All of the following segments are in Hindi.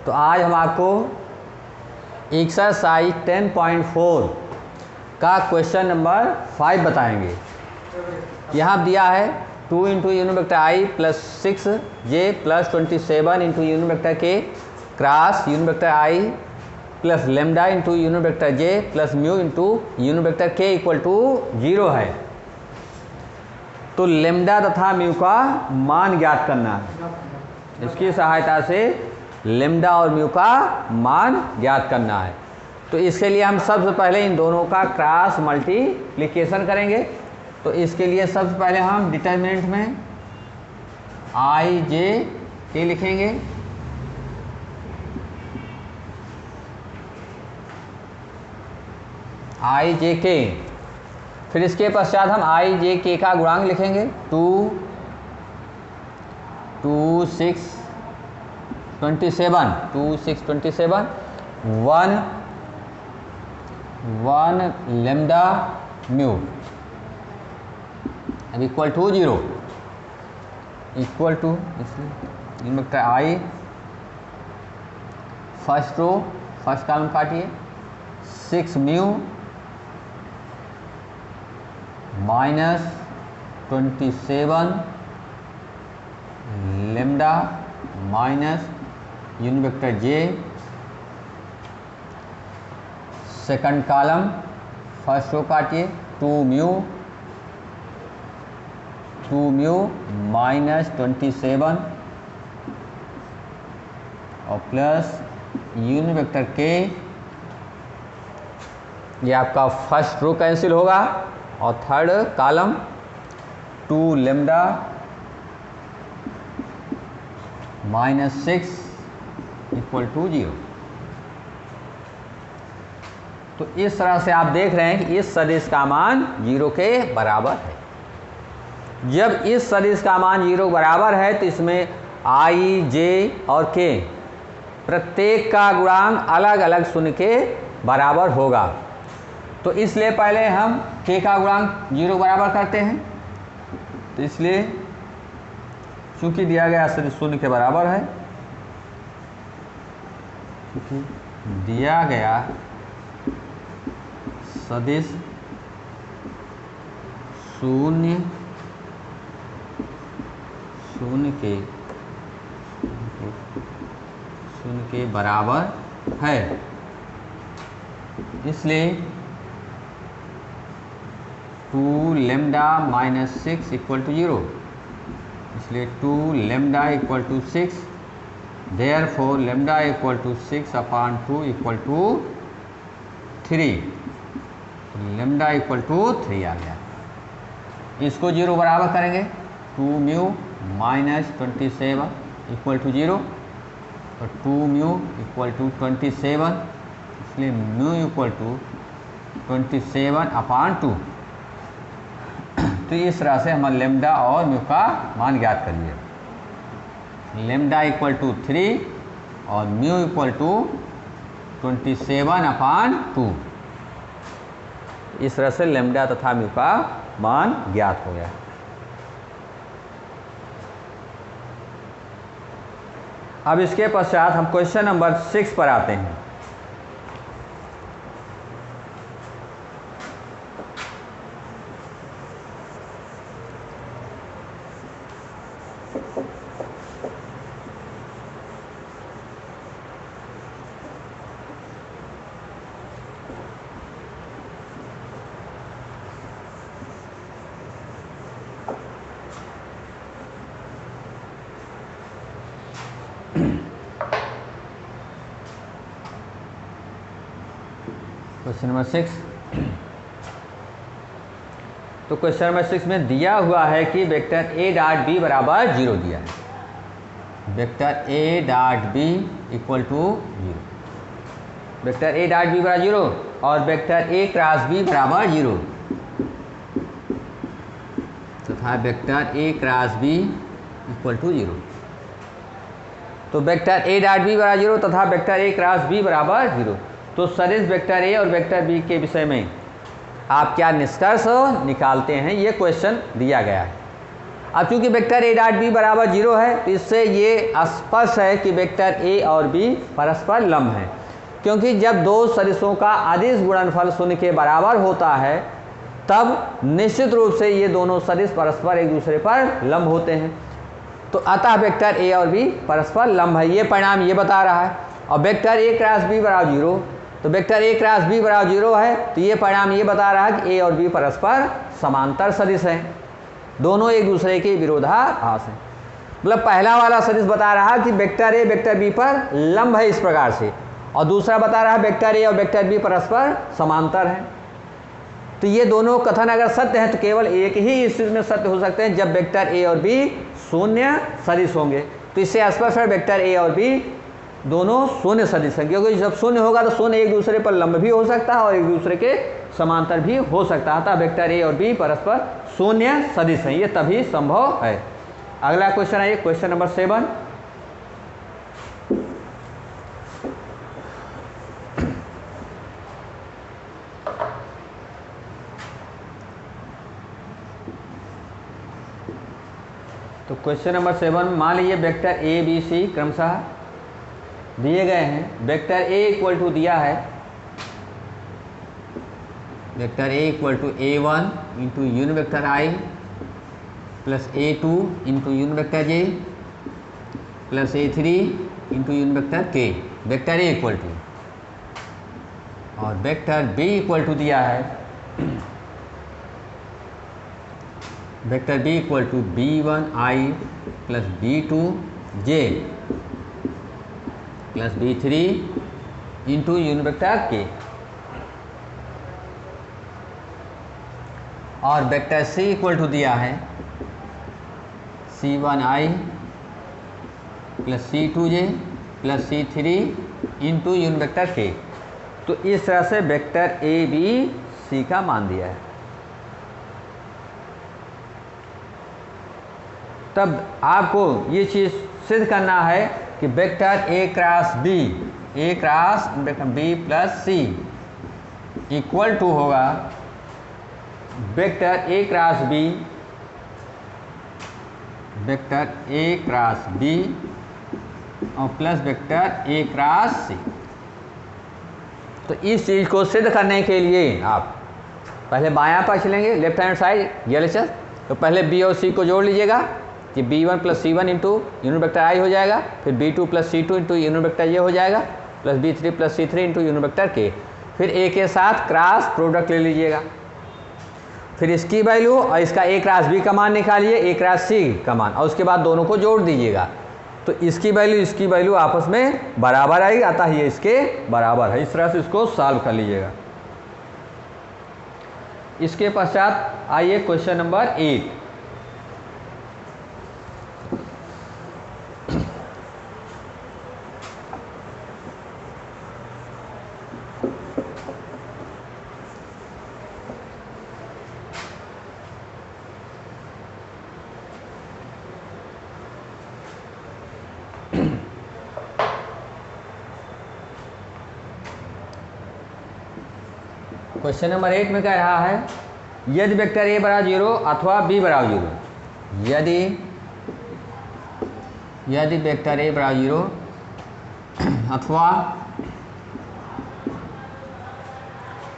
तो आज हम आपको एक्सरसाइज 10.4 का क्वेश्चन नंबर 5 बताएंगे। यहाँ दिया है 2 into unit vector i plus 6j plus 27 into unit vector k cross unit vector i plus lambda into unit vector j plus mu into unit vector k equal to 0 है। तो लेमडा तथा म्यू का मान ज्ञात करना है। इसकी सहायता से लेमडा और म्यू का मान ज्ञात करना है। तो इसके लिए हम सबसे पहले इन दोनों का क्रॉस मल्टीप्लिकेशन करेंगे। तो इसके लिए सबसे पहले हम डिटर्मिनेंट में आई जे के लिखेंगे। आई जे के, फिर इसके पश्चात हम आई जे के का गुणांक लिखेंगे 2 6 27 2 6 27 1 लेमडा म्यू अब इक्वल टू 0 इक्वल टू इसलिए vector i first row first column काटिए 6 mu minus 27 lambda minus unit vector j second column first row काटिए 2 म्यू माइनस 27 और प्लस यूनिट वेक्टर के, ये आपका फर्स्ट रो कैंसिल होगा और third column 2 lambda minus 6 equal to 0। तो इस तरह से आप देख रहे हैं कि इस सदिश का मान 0 के बराबर है। जब इस सदिश का मान 0 बराबर है तो इसमें आई जे और के प्रत्येक का गुणांक अलग अलग शून्य के बराबर होगा। तो इसलिए पहले हम के का गुणांक 0 बराबर करते हैं। तो इसलिए चूंकि दिया गया सदिश शून्य के बराबर है, क्योंकि दिया गया सदिश शून्य के बराबर है, इसलिए 2 लेमडा माइनस 6 इक्वल टू 0, इसलिए 2 lambda equal to 6, therefore lambda equal to 6 upon 2 equal to 3, lambda equal to 3 आ गया। इसको 0 बराबर करेंगे 2 म्यू माइनस 27 इक्वल टू 0 और 2 म्यू इक्वल टू 27, इसलिए म्यू इक्वल टू 27 अपॉन 2। तो इस तरह से हम लेमडा और म्यू का मान ज्ञात करिए। लेमडा इक्वल टू 3 और म्यू इक्वल टू 27 अपॉन 2। इस तरह से लेमडा तथा म्यू का मान ज्ञात हो गया। अब इसके पश्चात हम क्वेश्चन नंबर 6 पर आते हैं। Question number 6। तो क्वेश्चन नंबर 6 में दिया हुआ है कि वेक्टर ए डॉट बी बराबर 0 दिया है। Vector A dot B equal to 0, vector A dot B बराबर 0 और वेक्टर ए क्रॉस बी बराबर 0 तथा vector A cross B equal to 0। तो वेक्टर ए डॉट बी बराबर 0 तथा वेक्टर ए क्रॉस बी बराबर 0। तो सदिश वेक्टर ए और वेक्टर बी के विषय में आप क्या निष्कर्ष निकालते हैं, ये क्वेश्चन दिया गया है। अब चूंकि वेक्टर ए डॉट बी बराबर 0 है तो इससे ये स्पष्ट है कि वेक्टर ए और बी परस्पर लंब हैं, क्योंकि जब दो सदिशों का अदिश गुणनफल शून्य के बराबर होता है तब निश्चित रूप से ये दोनों सदिश परस्पर एक दूसरे पर लंब होते हैं। तो अतः वेक्टर ए और बी परस्पर लंब है, ये परिणाम ये बता रहा है। और वेक्टर ए क्रॉस बी बराबर 0, तो वेक्टर ए क्रॉस बी बराबर 0 है तो ये परिणाम ये बता रहा है कि ए और बी परस्पर समांतर सदिश हैं, दोनों एक दूसरे के विरोधाभास हैं। मतलब पहला वाला सदिश बता रहा है कि वेक्टर ए वेक्टर बी पर लंब है इस प्रकार से, और दूसरा बता रहा है वेक्टर ए और वेक्टर बी परस्पर समांतर हैं। तो ये दोनों कथन अगर सत्य हैं तो केवल एक ही स्थिति में सत्य हो सकते हैं, जब वेक्टर ए और बी शून्य सदिश होंगे। तो इससे स्पष्ट है वेक्टर ए और बी दोनों शून्य सदिश हैं, क्योंकि जब शून्य होगा तो शून्य एक दूसरे पर लंब भी हो सकता है और एक दूसरे के समांतर भी हो सकता है। अतः वेक्टर ए और बी परस्पर शून्य सदिश हैं, ये तभी संभव है। अगला क्वेश्चन है क्वेश्चन नंबर 7। तो क्वेश्चन नंबर 7, मान लीजिए वेक्टर ए बी सी क्रमशः दिए गए हैं। वेक्टर ए इक्वल टू दिया है, vector A equal to A1 into unit vector i plus A2 into unit vector j plus A3 into unit vector k, vector A equal to. और वेक्टर बी इक्वल टू दिया है, vector B equal to B1i plus B2j plus B3 into unit vector k. और वेक्टर सी इक्वल टू दिया है C1i plus C2j plus C3 into unit vector k. तो इस तरह से वेक्टर ए बी सी का मान दिया है। तब आपको ये चीज़ सिद्ध करना है कि vector A cross B, A cross vector B plus C equal to होगा vector A cross B, vector A cross B और plus vector A cross C. तो इस चीज़ को सिद्ध करने के लिए आप पहले बायां पक्ष लेंगे, लेफ्ट हैंड साइड एलएचएस। तो पहले बी और सी को जोड़ लीजिएगा कि B1 plus C1 into unit vector i हो जाएगा, फिर B2 plus C2 into unit vector ये हो जाएगा, plus B3 plus C3 into unit vector के। फिर ए के साथ क्रॉस प्रोडक्ट ले लीजिएगा, फिर इसकी वैल्यू और इसका ए क्रॉस बी का मान निकालिए, ए क्रॉस सी का मान, और उसके बाद दोनों को जोड़ दीजिएगा। तो इसकी वैल्यू आपस में बराबर आएगी, अतः ये इसके बराबर है। इस तरह से इसको सॉल्व कर लीजिएगा। इसके पश्चात आइए क्वेश्चन नंबर 8। क्वेश्चन नंबर 8 में कह रहा है यदि वेक्टर ए बराबर 0 अथवा बी बराबर 0, यदि वेक्टर ए बराबर 0 अथवा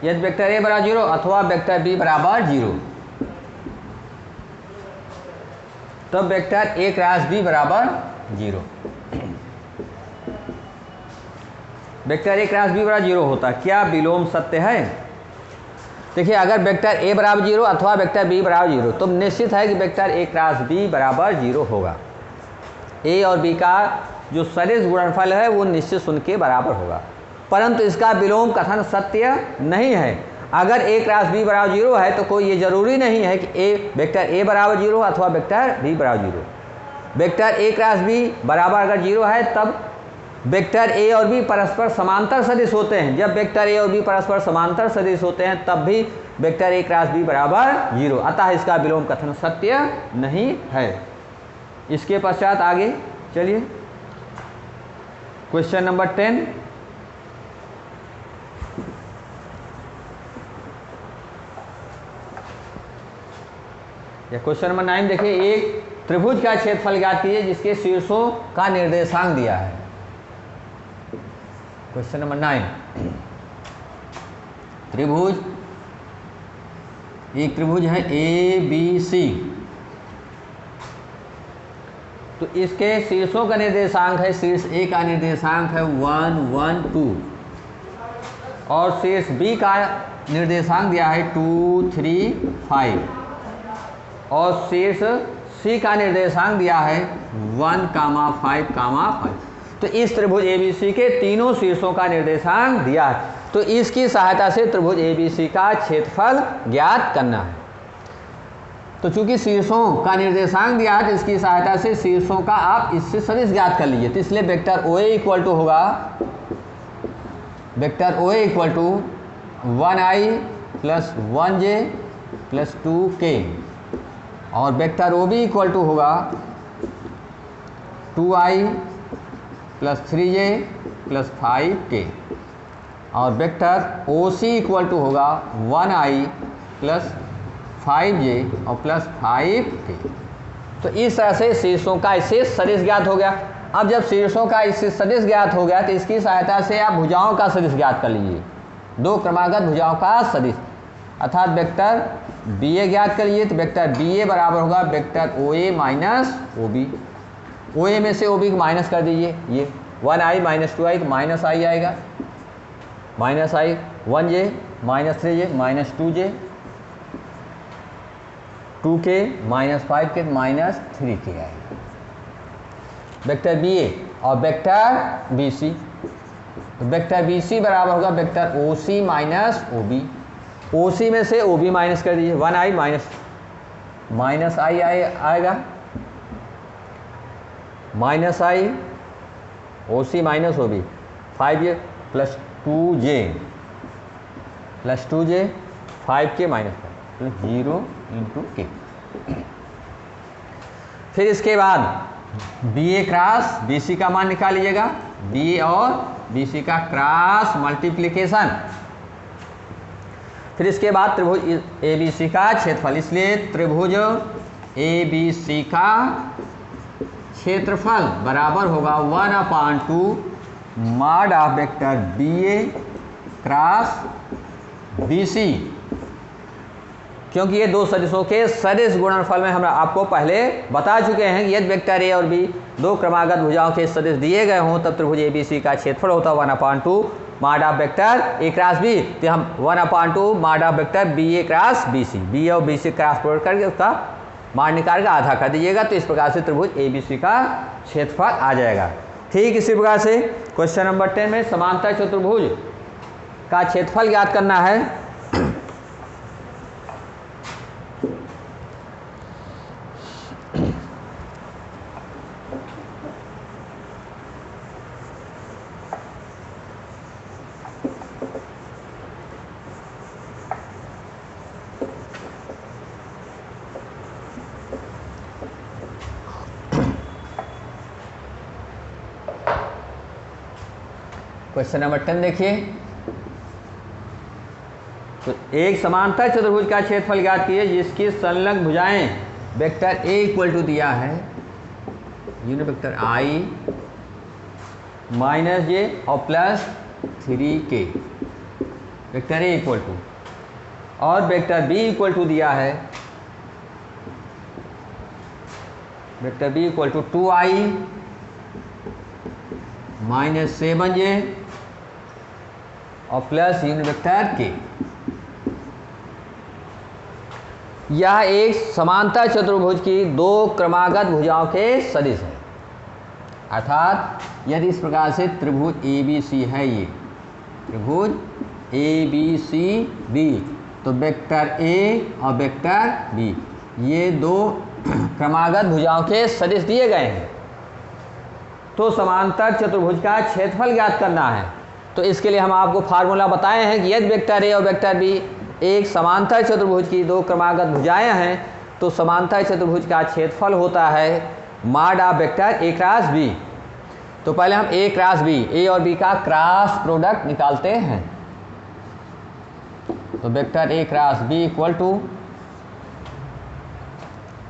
यदि वेक्टर ए बराबर 0 अथवा वेक्टर बी बराबर 0, तब वेक्टर ए क्रॉस बी बराबर 0। वेक्टर ए क्रॉस बी बराबर 0 होता, क्या विलोम सत्य है? देखिए, अगर वेक्टर ए बराबर 0 अथवा वेक्टर बी बराबर 0, तो निश्चित है कि वेक्टर ए क्रॉस बी बराबर 0 होगा। ए और बी का जो सदिश गुणनफल है वो निश्चित शून्य के बराबर होगा, परंतु इसका विलोम कथन सत्य नहीं है। अगर ए क्रॉस बी बराबर 0 है तो कोई ये जरूरी नहीं है कि वेक्टर ए बराबर 0 अथवा वेक्टर बी बराबर 0। वेक्टर ए क्रॉस बी बराबर अगर 0 है तब वेक्टर ए और बी परस्पर समांतर सदिश होते हैं। जब वेक्टर ए और बी परस्पर समांतर सदिश होते हैं तब भी वेक्टर ए क्रॉस बी बराबर 0, अतः इसका विलोम कथन सत्य नहीं है। इसके पश्चात आगे चलिए क्वेश्चन नंबर 10। या क्वेश्चन नंबर 9 देखिए, एक त्रिभुज का क्षेत्रफल ज्ञात कीजिए जिसके शीर्षों का निर्देशांक दिया है। क्वेश्चन नंबर 9, त्रिभुज, एक त्रिभुज है ABC, तो इसके शीर्षों का निर्देशांक है, शीर्ष A का निर्देशांक है 1 1 2 और शीर्ष B का निर्देशांक दिया है 2 3 5 और शीर्ष C का निर्देशांक दिया है 1 5 5। तो इस त्रिभुज ABC के तीनों शीर्षों का निर्देशांक दिया है, तो इसकी सहायता से त्रिभुज ABC का क्षेत्रफल ज्ञात करना है। तो चूंकि शीर्षों का निर्देशांक दिया है तो इसकी सहायता से शीर्षों का आप इससे सदिश ज्ञात कर लीजिए। तो इसलिए वेक्टर OA इक्वल टू होगा, vector OA equal to 1i plus 1j plus 2k और वेक्टर OB इक्वल टू होगा 2i plus 3j plus 5k और वेक्टर OC इक्वल टू होगा 1i प्लस 5j और प्लस 5k। तो इस तरह से शीर्षों का इससे सदिश ज्ञात हो गया। अब जब शीर्षों का इससे सदिश ज्ञात हो गया तो इसकी सहायता से आप भुजाओं का सदिश ज्ञात कर लीजिए, दो क्रमागत भुजाओं का सदिश, अर्थात वेक्टर BA ज्ञात कर लीजिए। तो वेक्टर BA बराबर होगा vector OA minus OB। OA में से OB को माइनस कर दीजिए, ये 1i माइनस 2i तो माइनस i आएगा, minus i 1j minus 3j minus 2j 2k minus 5k minus 3k आएगा वेक्टर BA। और वेक्टर BC, तो वेक्टर BC बराबर होगा vector OC minus OB। OC में से OB माइनस कर दीजिए, 1i माइनस i आएगा, minus i OC minus OB 5j plus 2j 5k minus 5 plus 0 into k। फिर इसके बाद BA क्रॉस BC का मान निकाल लीजिएगा, BA और BC का क्रॉस मल्टीप्लिकेशन। फिर इसके बाद त्रिभुज ABC का क्षेत्रफल, इसलिए त्रिभुज ABC का क्षेत्रफल बराबर होगा 1/2 mod of vector BA cross BC, क्योंकि ये दो सदिशों के सदिश गुणनफल में हम आपको पहले बता चुके हैं कि यदि वेक्टर A और B दो क्रमागत भुजाओं के सदिश दिए गए हों तब त्रिभुज ABC का क्षेत्रफल होता है 1/2 mod of vector A cross B। तो हम 1/2 mod of vector BA cross BC, B और BC क्रॉस प्रोडक्ट करके उसका मान निकाल के आधा कर दीजिएगा, तो इस प्रकार से त्रिभुज ABC का क्षेत्रफल आ जाएगा। ठीक इसी प्रकार से क्वेश्चन नंबर 10 में समांतर चतुर्भुज का क्षेत्रफल ज्ञात करना है। क्वेश्चन नंबर 10 देखिए, तो एक समांतर चतुर्भुज का क्षेत्रफल ज्ञात कीजिए जिसकी संलग्न भुजाएं वेक्टर A इक्वल टू दिया है unit vector I minus j और plus 3k, vector A equal to, और वेक्टर B इक्वल टू दिया है vector B equal to 2i minus 7j और प्लस यूनिट वेक्टर k। यह एक समांतर चतुर्भुज की दो क्रमागत भुजाओं के सदिश है, अर्थात यदि इस प्रकार से त्रिभुज ABC है, ये त्रिभुज ABCD, तो वेक्टर A और वेक्टर B ये दो क्रमागत भुजाओं के सदिश दिए गए हैं, तो समांतर चतुर्भुज का क्षेत्रफल ज्ञात करना है। तो इसके लिए हम आपको फार्मूला बताए हैं कि यदि वेक्टर A और वेक्टर B एक समांतर चतुर्भुज की दो क्रमागत भुजाएं हैं तो समांतर चतुर्भुज का क्षेत्रफल होता है mod of vector A cross B। तो पहले हम A क्रॉस B, A और B का क्रॉस प्रोडक्ट निकालते हैं। तो vector A cross B equal to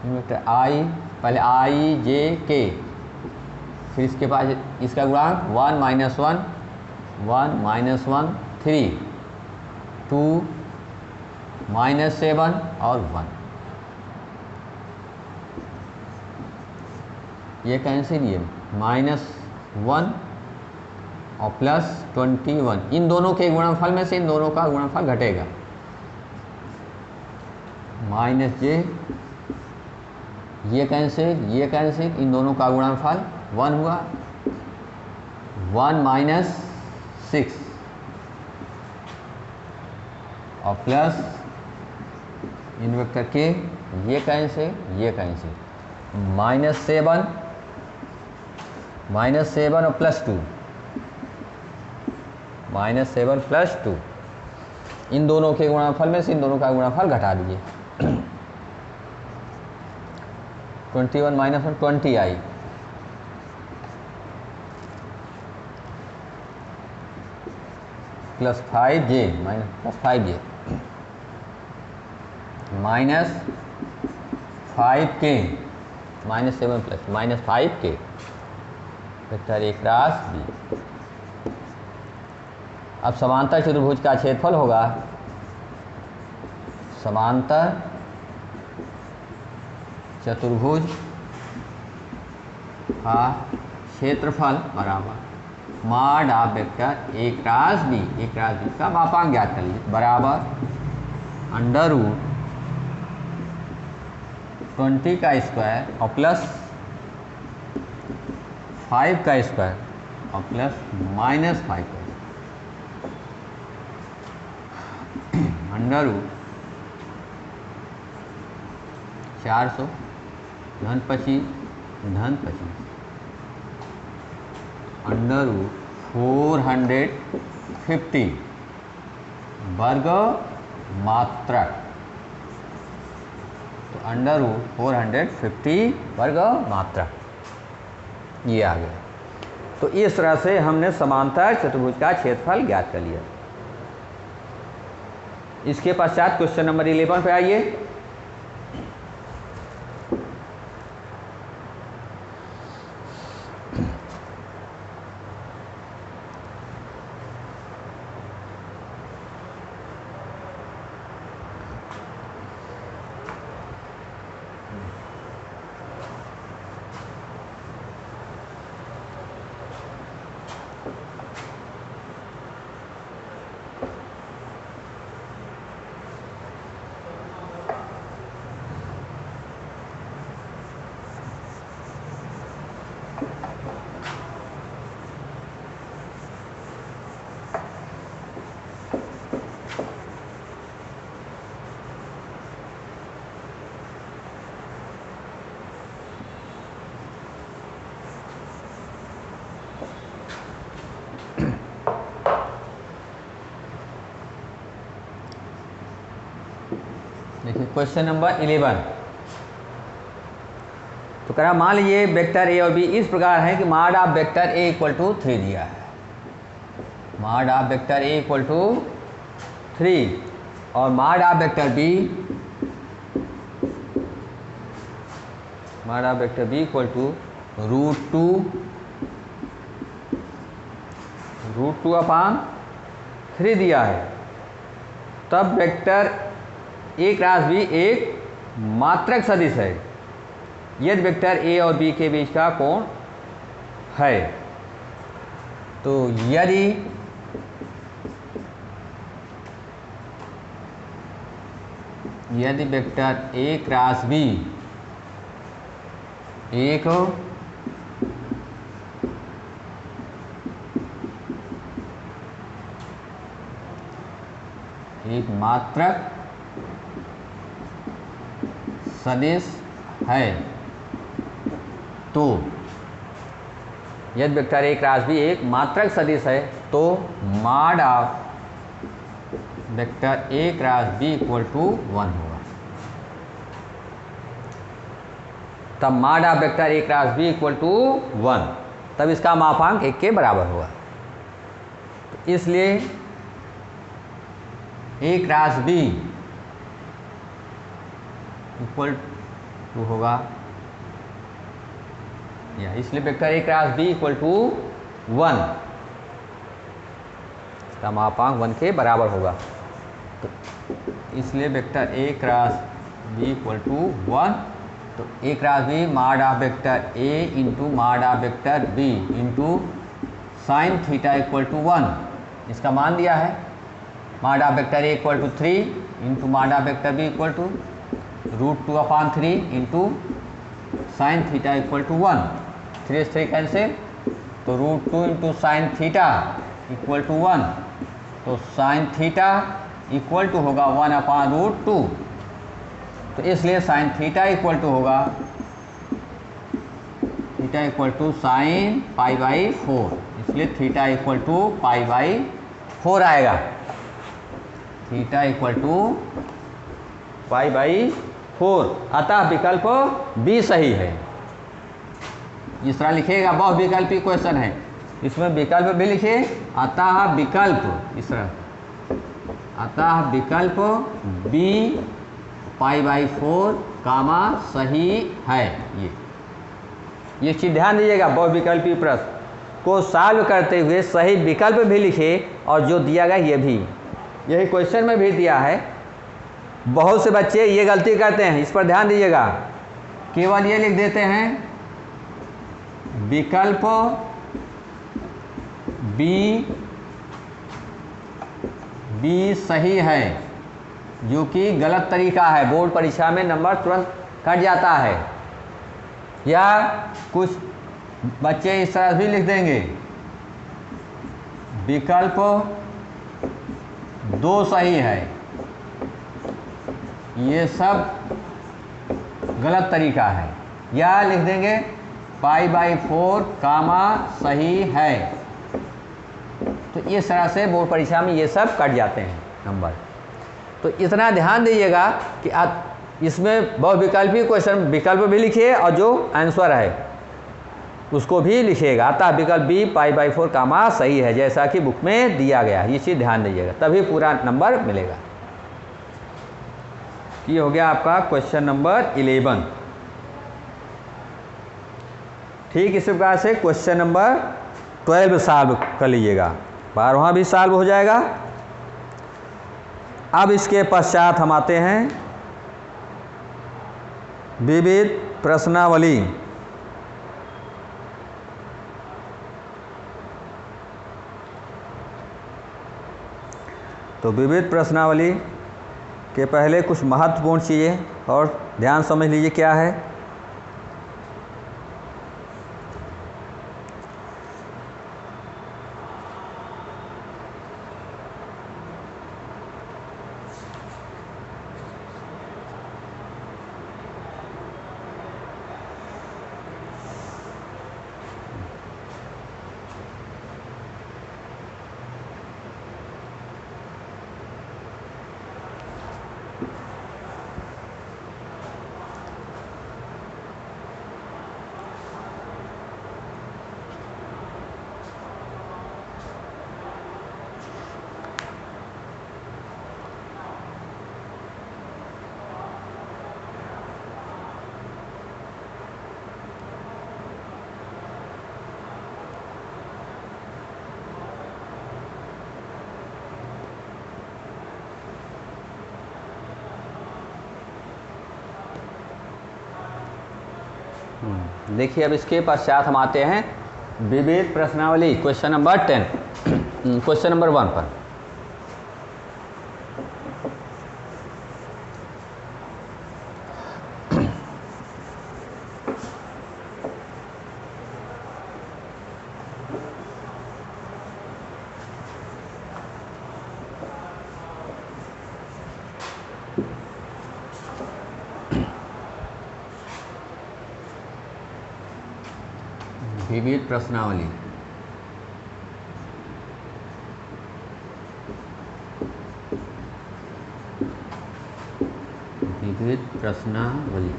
vector i, पहले आई जे के, फिर इसके पास इसका गुणांक 1 -1 1 -1 3 2 -7 और 1। ये कैंसिल, ये -1 और +21, इन दोनों के गुणनफल में से इन दोनों का गुणनफल घटेगा। -j, ये कैंसिल, इन दोनों का गुणनफल 1 हुआ। 1 - 6 और प्लस इन वेक्टर के, ये कैंसिल -7 और +2 -7 + 2, इन दोनों के गुणनफल में से इन दोनों का गुणनफल घटा दीजिए। 21 - 1 20 i, +5j -5j -5k -7 -5k vector A cross B. अब समांतर चतुर्भुज का क्षेत्रफल होगा, समांतर चतुर्भुज का क्षेत्रफल बराबर mod of vector A cross B का मापांक ज्ञात कर लीजिए, बराबर √20 का स्क्वायर और +5 का स्क्वायर और +-5 का √400 धन 25 √450 वर्ग मात्रक, तो √450 वर्ग मात्रक ये आ गया। तो इस तरह से हमने समांतर चतुर्भुज का क्षेत्रफल ज्ञात कर लिया। इसके पश्चात क्वेश्चन नंबर 11 पे आइए। देखिए क्वेश्चन नंबर 11। तो कह रहा मान लीजिए वेक्टर ए और बी इस प्रकार है कि मॉड ऑफ वेक्टर ए = 3 दिया है, मॉड ऑफ वेक्टर ए = 3 और मॉड ऑफ वेक्टर बी √2/3 दिया है। तब वेक्टर ए क्रॉस बी एक मात्रक सदिश है यदि वेक्टर ए और बी के बीच का कोण है। तो यदि वेक्टर ए क्रॉस बी एक मात्रक सदिश है, तो यदि वेक्टर ए क्रॉस बी एक मात्रक सदिश है तो mod of vector A cross B = 1 होगा। तब mod of vector A cross B = 1, तब इसका मापांक 1 के बराबर होगा। तो इसलिए ए क्रॉस बी 2 होगा, या इसलिए vector A cross B equal to 1, इसका मापांक 1 के बराबर होगा। तो इसलिए vector A cross B equal to 1। तो A cross B mod of vector A into mod of vector B into sine theta equal to 1, इसका मान दिया है। Mod of vector A equal to 3 into mod of vector B equal to √2/3 into sine theta equal to 1। 3 से 3 कैंसिल, तो √2 into sine theta equal to 1। तो साइन थीटा इक्वल टू होगा 1/√2। तो इसलिए साइन थीटा इक्वल टू होगा, थीटा इक्वल टू साइन π/4, इसलिए थीटा इक्वल टू π/4 आएगा। थीटा इक्वल टू π/4, अतः विकल्प बी सही है। इस तरह लिखिएगा, बहु विकल्पी क्वेश्चन है, इसमें विकल्प भी लिखिए, अतः विकल्प इस तरह, अतः विकल्प बी π/4 कामा सही है। ये चीज़ ध्यान दीजिएगा, बहुविकल्पी प्रश्न को सॉल्व करते हुए सही विकल्प भी लिखे, और जो दिया गया ये भी, यही क्वेश्चन में भी दिया है। बहुत से बच्चे ये गलती करते हैं, इस पर ध्यान दीजिएगा, केवल ये लिख देते हैं विकल्प बी सही है, जो कि गलत तरीका है। बोर्ड परीक्षा में नंबर तुरंत कट जाता है। या कुछ बच्चे इस तरह भी लिख देंगे, विकल्प 2 सही है, ये सब गलत तरीका है। या लिख देंगे π/4 कामा सही है। तो इस तरह से बोर्ड परीक्षा में ये सब कट जाते हैं नंबर। तो इतना ध्यान दीजिएगा कि आप इसमें बहुविकल्पी क्वेश्चन विकल्प भी लिखिए, और जो आंसर है उसको भी लिखिएगा। अतः विकल्प बी π/4 कामा सही है, जैसा कि बुक में दिया गया है। ये चीज़ ध्यान दीजिएगा, तभी पूरा नंबर मिलेगा। ये हो गया आपका क्वेश्चन नंबर 11। ठीक इसी प्रकार से क्वेश्चन नंबर 12 सॉल्व कर लीजिएगा, 12वां भी सॉल्व हो जाएगा। अब इसके पश्चात हम आते हैं विविध प्रश्नावली। तो विविध प्रश्नावली के पहले कुछ महत्वपूर्ण चीज़ें और ध्यान समझ लीजिए क्या है। देखिए अब इसके पश्चात हम आते हैं विविध प्रश्नावली क्वेश्चन नंबर 10, क्वेश्चन नंबर 1 पर। विविध प्रश्नावली। विविध प्रश्नावली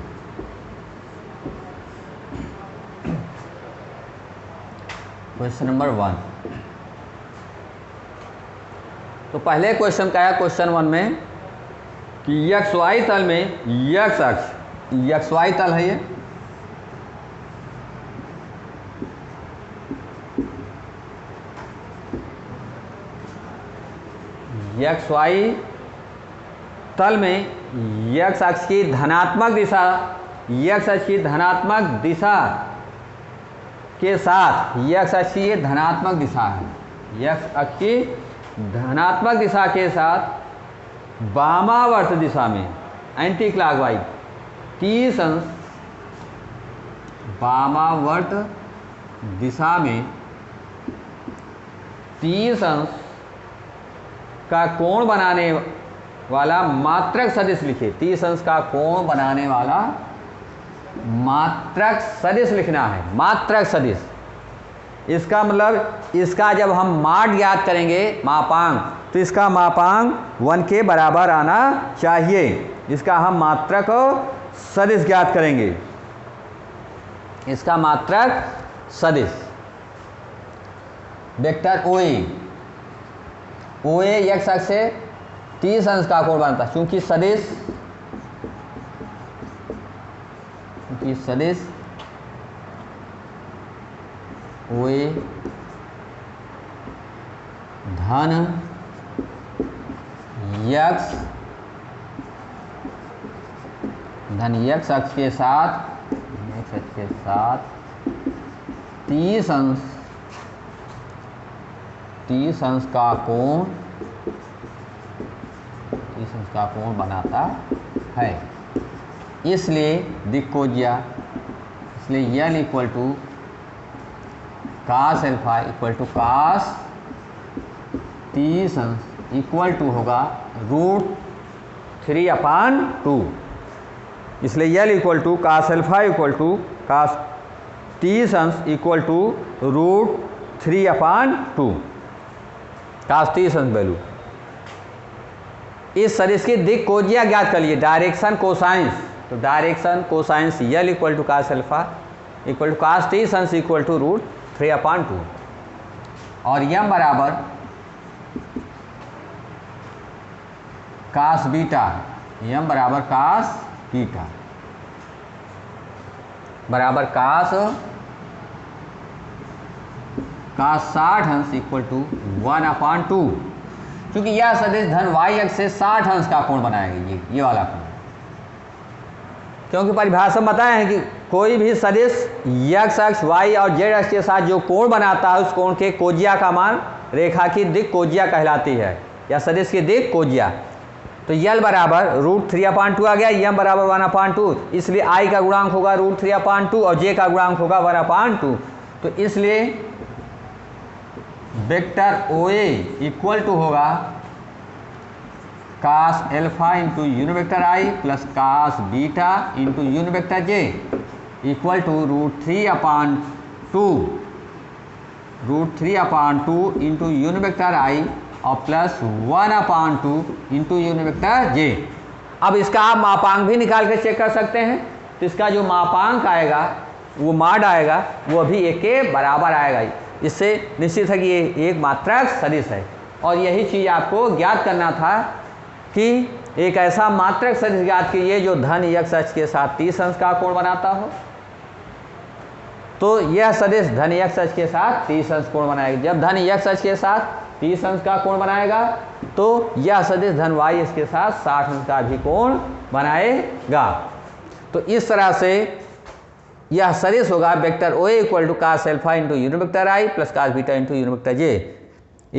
क्वेश्चन नंबर 1। तो पहले क्वेश्चन का है क्वेश्चन 1 में कि XY तल में X अक्ष XY तल है ये, XY तल में x अक्ष की धनात्मक दिशा, x अक्ष की धनात्मक दिशा के साथ, x अक्ष की ये धनात्मक दिशा है, x अक्ष की धनात्मक दिशा के साथ वामावर्त दिशा में एंटी क्लॉकवाइज 30 अंश वामावर्त दिशा में 30 अंश का कोण बनाने वाला मात्रक सदिश लिखे। 30 अंश का कोण बनाने वाला मात्रक सदिश लिखना है, मात्रक सदिश। इसका मतलब इसका जब हम माड ज्ञात करेंगे, मापांक, तो इसका मापांक 1 के बराबर आना चाहिए। इसका हम मात्रक सदिश ज्ञात करेंगे, इसका मात्रक सदिश वेक्टर OA x अक्ष से 30 अंश का कोण बनता है, क्योंकि सदिश OA धन x अक्ष के साथ 30 अंश का कोण बनाता है। इसलिए दिक्कोजिया, इसलिए L equal to cos alpha equal to cos 30 अंश इक्वल टू होगा √3/2। इसलिए L equal to cos alpha equal to cos 30 अंश इक्वल टू √3/2 कास 30 अंश वैल्यू। इस सदिश की दिक कोजिया ज्ञात कर लिए, डायरेक्शन कोसाइंस। तो direction cosines L equal to cos alpha equal to cos 30 अंश इक्वल टू √3/2 और m बराबर कास बीटा, m बराबर कास बीटा बराबर कास 60 अंश इक्वल टू 1/2, क्योंकि यह सदिश धन y अक्ष से 60 अंश का कोण बनाएगा, ये वाला कोण। क्योंकि परिभाषा में बताया है कि कोई भी सदिश x अक्ष y और z अक्ष के साथ जो कोण बनाता है, उस कोण के कोजिया का मान रेखा की दिक कोजिया कहलाती है, या सदिश की दिक कोजिया। तो L बराबर √3/2 आ गया, m बराबर 1/2, इसलिए I का गुणांक होगा √3/2 और j का गुणांक होगा 1/2। तो इसलिए वेक्टर OA इक्वल टू होगा cos alpha into unit vector I plus cos beta into unit vector J equal to √3/2 into unit vector I और plus 1/2 into unit vector J। अब इसका आप मापांक भी निकाल कर चेक कर सकते हैं। तो इसका जो मापांक आएगा, वो माड आएगा, वो भी 1 के बराबर आएगा। इससे निश्चित है कि ये एक मात्रक सदिश है। और यही चीज़ आपको ज्ञात करना था कि एक ऐसा मात्रक सदिश ज्ञात कीजिए जो धन x अक्ष के साथ 30 अंश का कोण बनाता हो। तो यह सदिश धन x अक्ष के साथ 30 अंश कोण बनाएगा। जब धन x अक्ष के साथ 30 अंश का कोण बनाएगा, तो यह सदिश धन y अक्ष के साथ 60 अंश का भी कोण बनाएगा। तो इस तरह से यह सदिश होगा vector OA equal to cos alpha into unit vector I plus cos beta into unit vector J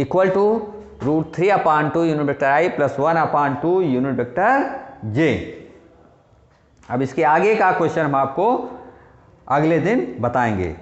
equal to √3/2 unit vector I plus 1/2 unit vector J। अब इसके आगे का क्वेश्चन हम आपको अगले दिन बताएंगे।